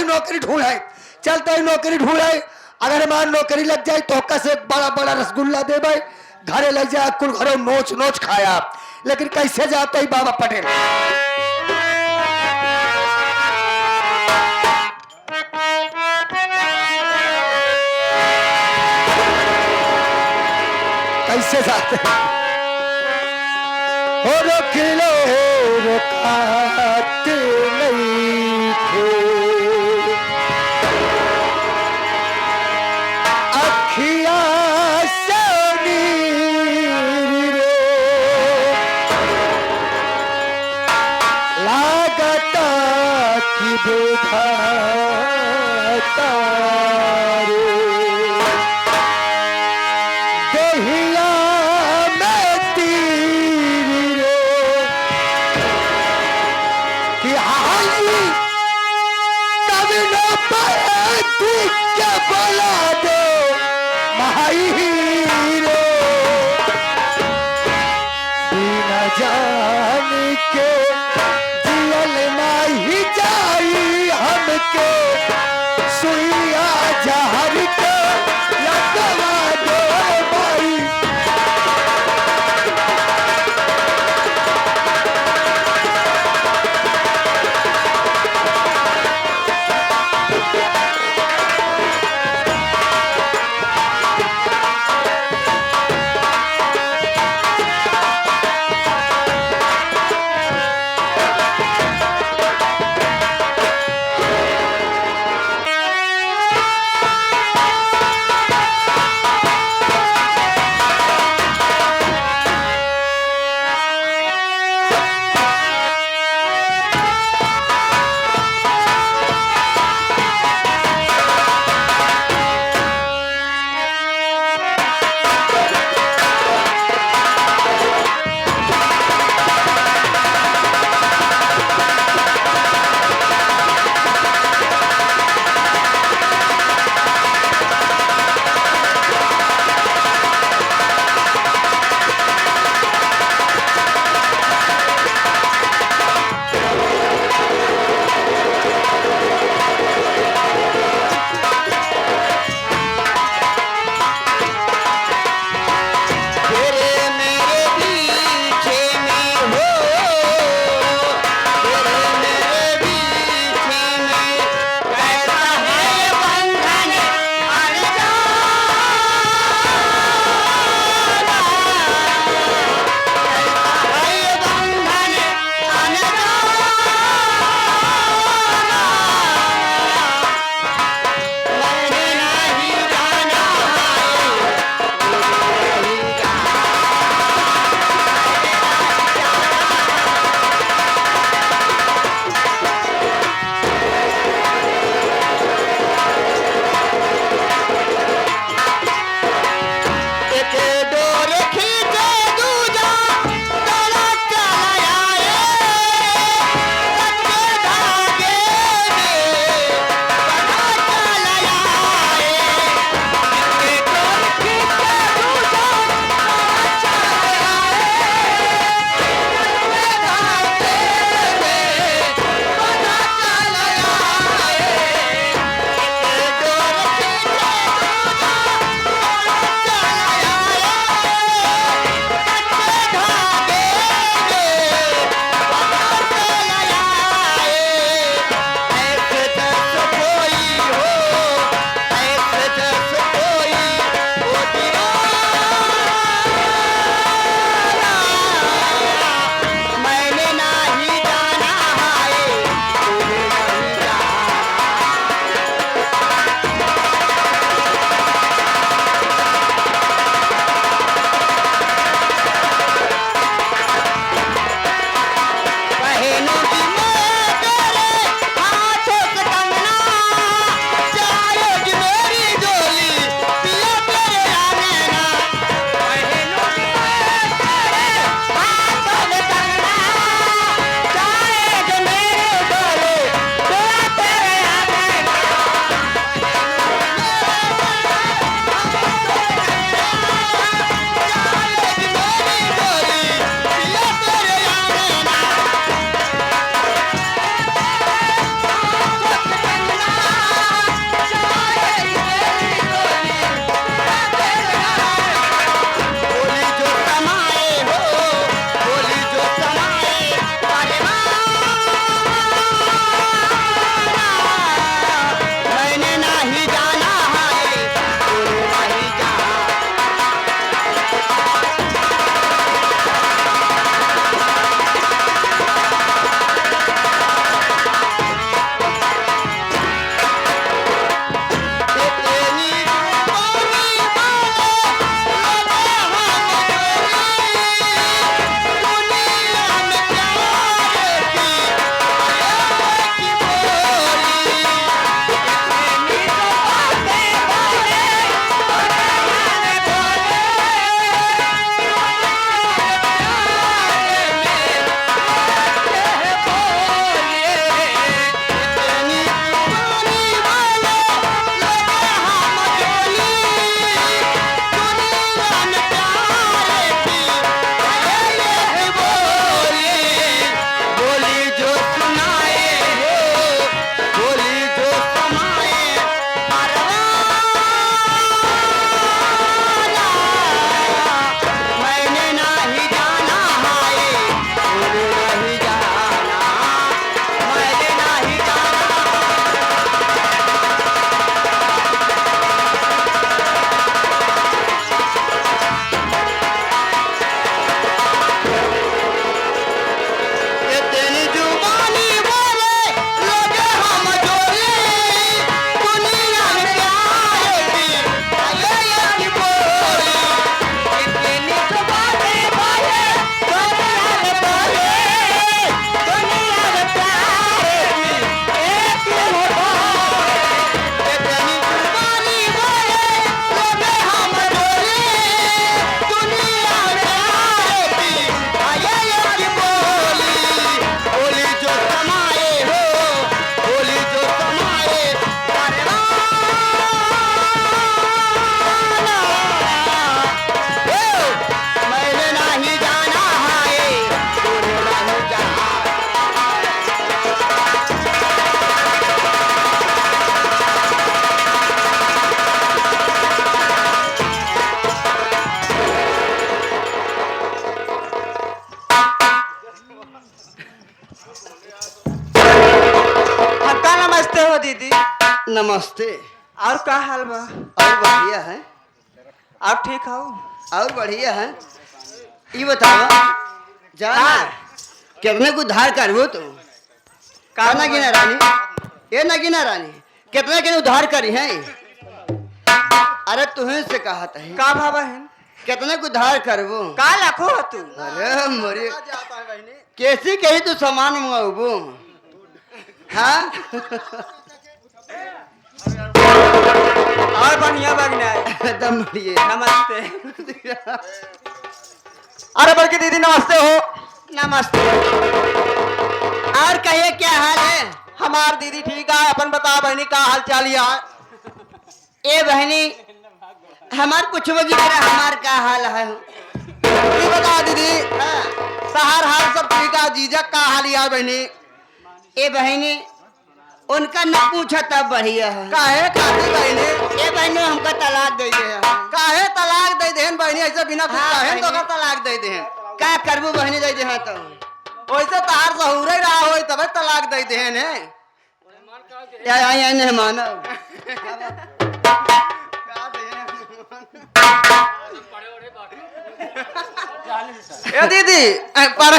नौकरी ढूंढे, चलते ही नौकरी ढूंढे। अगर हमारी नौकरी लग जाए तो कैसे बड़ा बड़ा रसगुल्ला दे भाई, घरे लग जाए, कुल घरों नोच नोच खाया। लेकिन कैसे जाते ही बाबा पटेल कैसे जाते हो, रोकिले रोकाते नहीं थे, अखिया से नीर लागता की विधाता रे, दहिया में तीर रे कि हाली कभी न पाए ठीक के बोला दो महाई हीरो, बिना जान के जियल नहीं जाई हमके, सुइया जहर के लगवा दो भाई। दीदी। नमस्ते। और का हाल बा? और बढ़िया है। और ठीक हो? और बढ़िया है। ये बताओ जाना हाँ। कितने को उधार करबो तो का ना गिना रानी, ये ना गिना रानी कितने के उधार करी है। अरे तुम्हें से कहा था का भा बहन? कितने को उधार करबो। का लखो हो तू? अरे मरे कैसी कही तू सामान मंगाबो। हाँ और बढ़िया बगना है। एकदम बढ़िया। नमस्ते। अरे बल्कि दीदी नमस्ते हो। नमस्ते। और कहिए क्या हाल है। हमार दीदी ठीक है, अपन बता बहनी का हाल चाल यार। ए बहनी हमार कुछ बगी तेरा हमार का हाल है। ये बता दीदी। हाँ। सहार हाल सब ठीक है, जीजक का हाल यार बहनी। ए बहनी उनका न पूछा तब बढ़िया है। काहे खाती बहनी? ए बहनी हमका तलाक दे दे। काहे तलाक दे देन बहनी? ऐसे बिना कुछ हाँ, काहे तो बहनी। का तलाक दे देन? का करबू बहनी दे दे तो वैसे तार सहुरे रहा हो तब तलाक दे देन है। या नहीं मानो। ए दीदी पर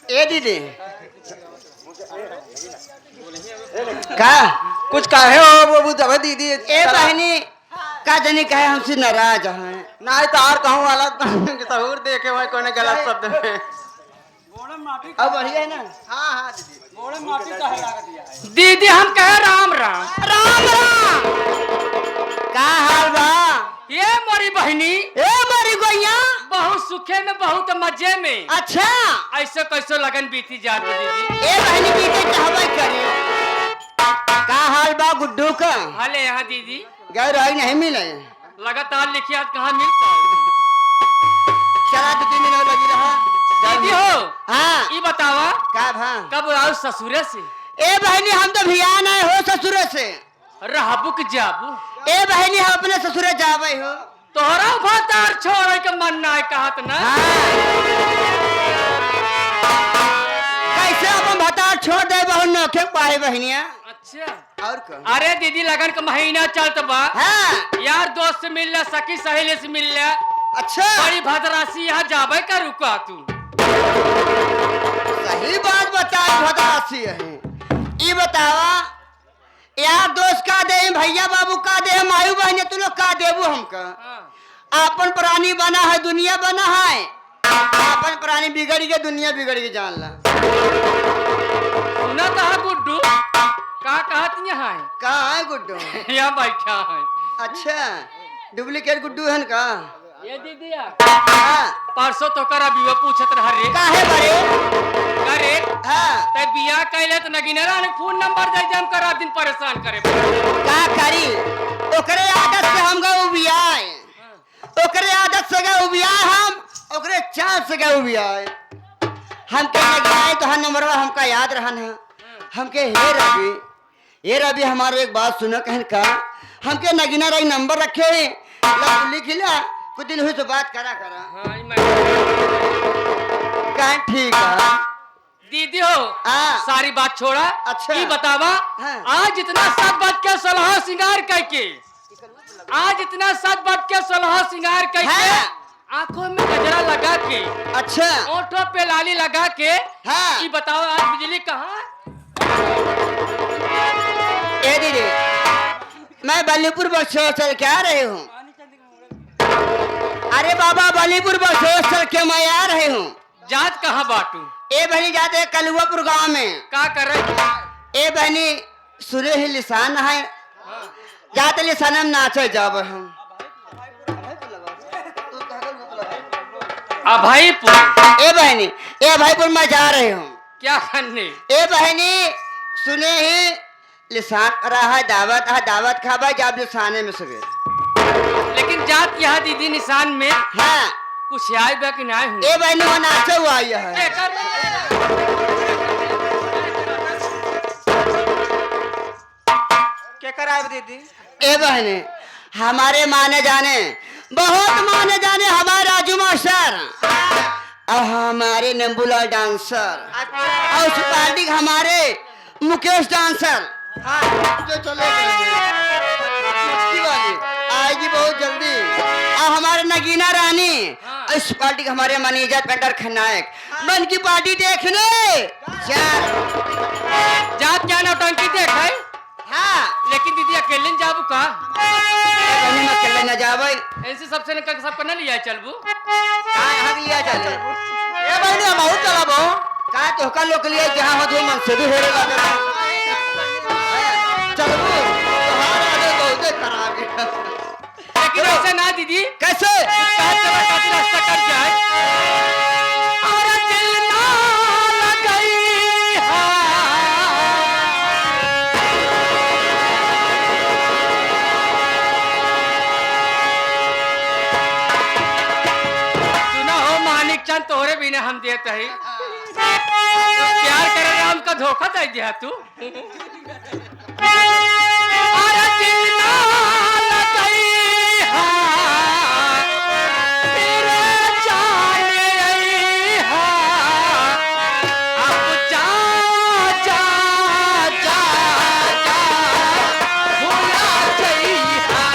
ए दीदी का कुछ काहे हो बाबू जब दीदी। ए बहनी का जनी कहे हमसे नाराज है। ना तार कहूँ वाला सहूर देखे भाई कोने गलत शब्द में। अब बढ़िया है ना। हाँ हाँ दीदी। दीदी हम कहे राम राम। राम राम। का हाल बा। ये मोरी बहनी ए मरी गोइया। बहुत सुखे में बहुत मजे में। अच्छा ऐसे कैसे लगन बीती जात बा दीदी। ए बहनी बीते चाहबे करे। का हाल बा गुड्डू का। हाले यहाँ दीदी गए रही नहीं मिले। लगातार लिखिए कहाँ मिलता है। चला 2-3 दिन और लगी रहा। दीदी हो हाँ ये बतावा का भा। कब आओ ससुरे से। ए बहनी हम तो भियान आए हो ससुर से। रहबुक जाबू। ए बहनी हम अपने ससुर जावे हो। तोहरा भतार छोड़ के मन ना कहत ना। हाँ। कैसे अपन भतार छोड़ दे बहु नोखे पाए बहनिया। अच्छा और का। अरे दीदी लगन का महीना चलत बा। हाँ यार दोस्त से मिल ले, सखी सहेली से मिल ले। अच्छा बड़ी भद्रासी यहाँ जाबे का रुका तू। सही बात बता भद्रासी है। ये बतावा यार दोस्त का दे भैया बाबू का दे मायू बहने तू लोग का देबू हमका। आपन प्राणी बना है दुनिया बना है। आपन प्राणी बिगड़ गए दुनिया बिगड़ गई जान ला। सुना कहा गुड्डू का कहत यहाँ है। कहाँ है गुड्डू। यहाँ बैठा है। अच्छा डुप्लीकेट गुड्डू है का। ये दीदी हाँ परसों तो कर अभी वो पूछत रहा रे। काहे बरे। अरे हाँ ते बियाह कैले तो नगिनरा ने फोन नंबर दे हम करा दिन परेशान करे। का करी ओकरे आदत से हम गए उबियाए। ओकरे आदत से गए उबियाए हम ओकरे चाल से गए उबियाए। हम के नगिनाए तो हर नंबरवा हमका याद रहन है। हमके हे रवि हमारे एक बात सुनो कहन का। हमके नगिना रही नंबर रखे लिख लिया कुछ दिन हुई तो बात करा हाँ कह ठीक है। दीदी हो हाँ। सारी बात छोड़ा। अच्छा। ये बतावा हाँ। आज इतना सब बात के सलाह सिंगार करके आज इतना सब बात के सलाह सिंगार करके हाँ। आंखों में गजरा लगा के अच्छा ओठों पे लाली लगा के हाँ। ये बताओ आज बिजली कहाँ। ए दीदी मैं बल्लीपुर बक्सर चल के आ रही हूँ। अरे बाबा बल्लीपुर बक्सर चल के मैं आ रही हूँ। जात कहाँ बाटू। ए बहनी जाते कलुआपुर गांव में। का कर रहे। ए बहनी सुने ही लिसान है जाते लिसान में नाचे जाब हम। अभयपुर। ए भाईपुर मैं जा रही हूँ। क्या करने। ए बहनी सुने ही लिसान रहा है दावत खाबा जाब लिसाने में सवेरे। लेकिन जात यहाँ दीदी निशान में हाँ कुछ आए बा कि नहीं हूँ। ए बहनी वो नाचे हुआ आई है। क्या कराए दीदी। ए बहने हमारे माने जाने बहुत माने जाने हमारे राजू मास्टर और हमारे नंबूला डांसर और उस पार्टी के हमारे मुकेश डांसर। हाँ जो चले वाली आएगी बहुत जल्दी। और हमारे नगीना रानी हाँ। और इस पार्टी के हमारे मैनेजर पेंटर खनायक मन की पार्टी देखने चल। जात क्या नौटंकी देख है हाँ लेकिन दीदी अकेले न जाबू का कहीं मैं अकेले न जावे। ऐसे सबसे निकल सबको न लिया चलबू कहाँ यहाँ के लिया चले ए बहनी हम बहुत चला बो कहाँ तो का लोग लिए जहाँ हो जो मन से भी हेरेगा चल बो तुम्हारा आगे बहुत खराब है। लेकिन ऐसा ना दीदी कैसे कहा चला काफी रास्ता कट जाए और दिल ना लगई सुना हो मानिक चंद तोहरे बिना हम देते ही प्यार करे हमका धोखा दे दिया तू और दिल ना लगई तेरे जाने आई अब जा जा जा जा भूला जइहा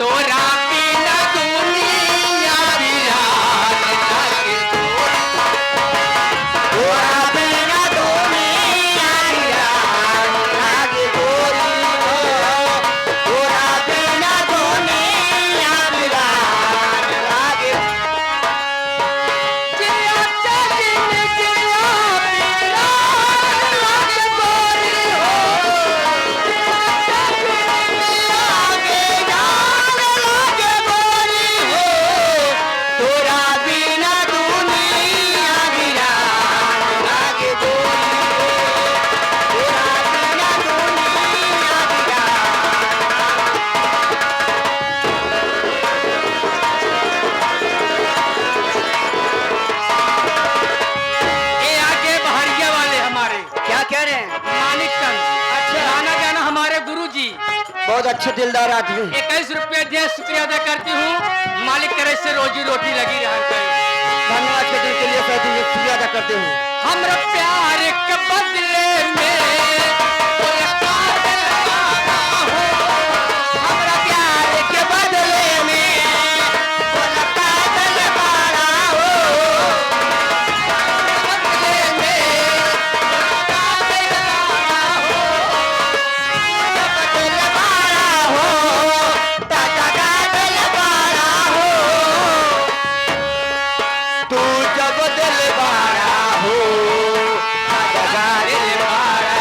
तोरा बिना दुनिया बिरान लागे तोरा बिना दुनिया बिरान लागे गोरी तोरा बिना दुनिया बिरान लागे जिया चलिन जिया बिरान लागे गोरी तोरा बिना दुनिया बिरान लागे गोरी तोरा बिना दुनिया बिरान ये आगे बहरिया वाले हमारे क्या कह रहे हैं? मानिक चंद अच्छा गाना गाना हमारे गुरुजी बहुत अच्छे दिलदार आदमी। 21 रुपये दे शुक्रिया अदा करती हूँ मालिक करे से रोजी रोटी लगी रहा धन्यवाद के दिल के लिए शुक्रिया अदा करते हूँ। हमरा प्यार के बदले में मुलाकात लगाना हो हमरा प्यार के बदले में मुलाकात लगाना हो बदले में मुलाकात लगाना हो तू जब दिल बारा हो दिल बारा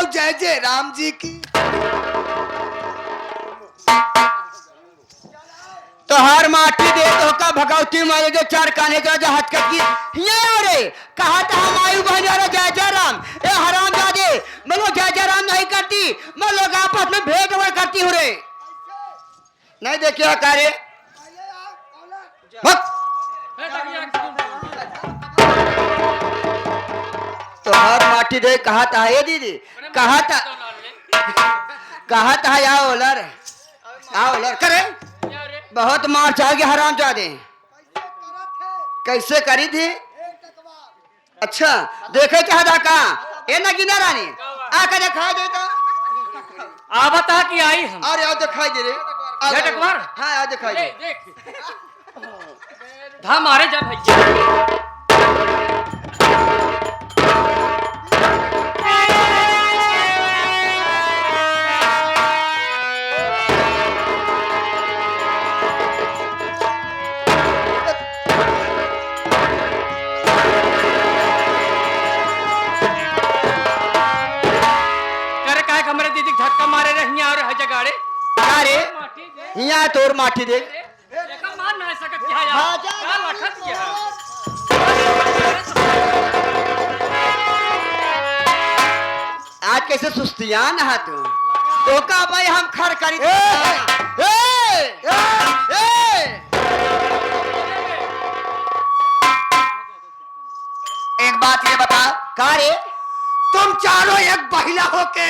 बोलो जय जय राम जी की। तो हर माटी दे तो का भगवती मारे जो चार काने का जो हटकट की ये रे कहा था हम आयु बहन रे जय जय राम ए हराम जादे मैं लोग जय जय राम नहीं करती मैं लोग आपस में भेंट वड़ करती हूँ रे नहीं देखिए कार्य तो हर माटी दे कहा था ये दीदी कहा था या ओलर करे बहुत मार चाहोगे हराम जादे कैसे करी थी अच्छा देखे क्या था कहा ये ना गिना रानी आकर दिखाई दे तो आ बता कि आई हम अरे आओ दिखाई दे रे हाँ आओ दिखाई दे देख धाम मारे जा भैया धक्का मारे रही और हज गाड़े अरे यहाँ तोर माटी दे देखा मान ना सकत क्या यार हाँ, जा, क्या लखत क्या आज कैसे सुस्तियान है तो का भाई हम खड़ करी एक बात ये बता का रे तुम चारों एक महिला होके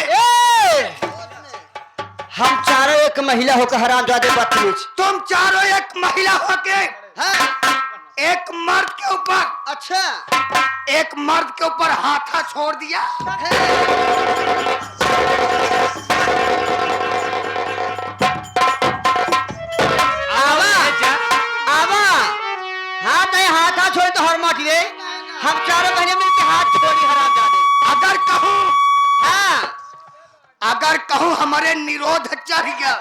हम चारों एक महिला होकर हराम जादे बदतमीज तुम चारों एक महिला होके एक मर्द के ऊपर अच्छा एक मर्द के ऊपर हाथा छोड़ दिया आवा आवा हाथ है हाथा छोड़े तो हर माटी रे हम चारों बहने मिलकर हाथ छोड़ी हराम जादे अगर कहूँ हाँ अगर कहूँ हमारे निरोध चढ़ गया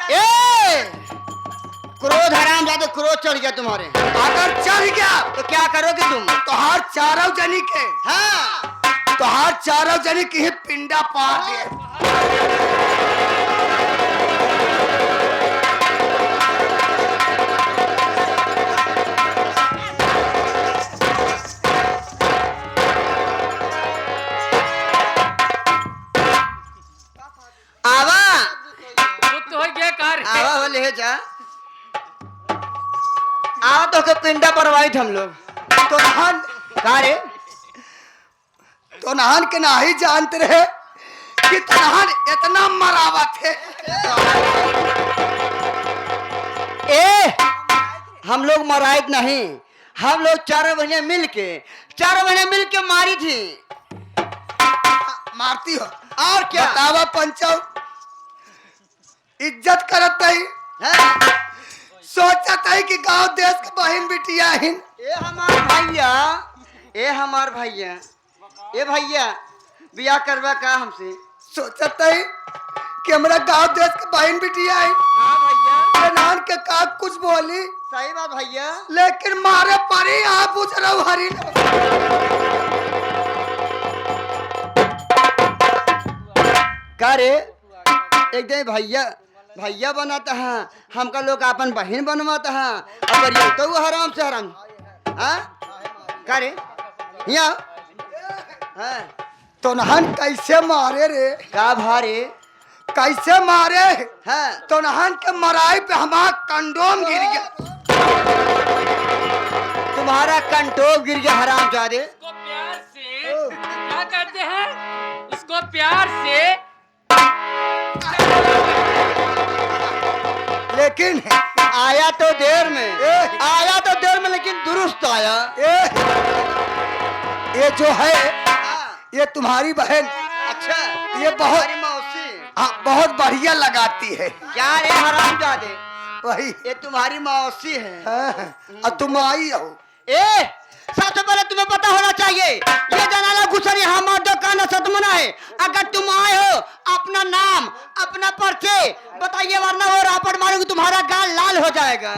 क्रोध हराम जादे क्रोध चढ़ गया तुम्हारे अगर चढ़ गया तो क्या करोगे तुम तो हर चारों जनी के हाँ तो हर चारों जनी की ही पिंडा पार दे आवा तो हो गया कार आवा हो ले जा आवा तो के पिंडा परवाई हम लोग तो नहान का रे तो नहान के ना ही जानते रहे कि तनहान इतना मरावा थे ए हम लोग मराइत नहीं हम लोग चारों बहने मिल के मारी थी मारती हो और क्या बतावा पंचव इज्जत करत नहीं है? सोचत है कि गांव देश के बहन बिटिया हिन ए हमार भैया ए भैया बियाह करवा का हमसे सोचत है कि हमरा गांव देश के बहन बिटिया हिन हाँ भैया नान के का कुछ बोली सही बात भैया लेकिन मारे परी आप पूछ रहा हरी का रे एकदम भैया बनाता है हमका लोग अपन बहन बनवाता है अगर ये तो हराम से हराम हाँ का रे यहाँ हाँ तो नहन कैसे मारे रे का भारे कैसे मारे हाँ तो नहन के मराई पे हमारा कंडोम गिर गया तुम्हारा कंटोप गिर गया हराम जादे इसको प्यार से क्या करते हैं इसको प्यार से लेकिन आया तो देर में लेकिन दुरुस्त आया ये जो है ये तुम्हारी बहन अच्छा ये बहुत हमारी मौसी बहुत बढ़िया लगाती है क्या रे हराम जादे वही ये तुम्हारी मौसी है हाँ, और तुम आई हो ए सबसे पहले तुम्हें पता होना चाहिए ये जनाला गुसरी हमारा दुकान सतमना है अगर तुम आए हो अपना नाम अपना परिचय बताइए वरना वो रापट मारूंगी तुम्हारा गाल लाल हो जाएगा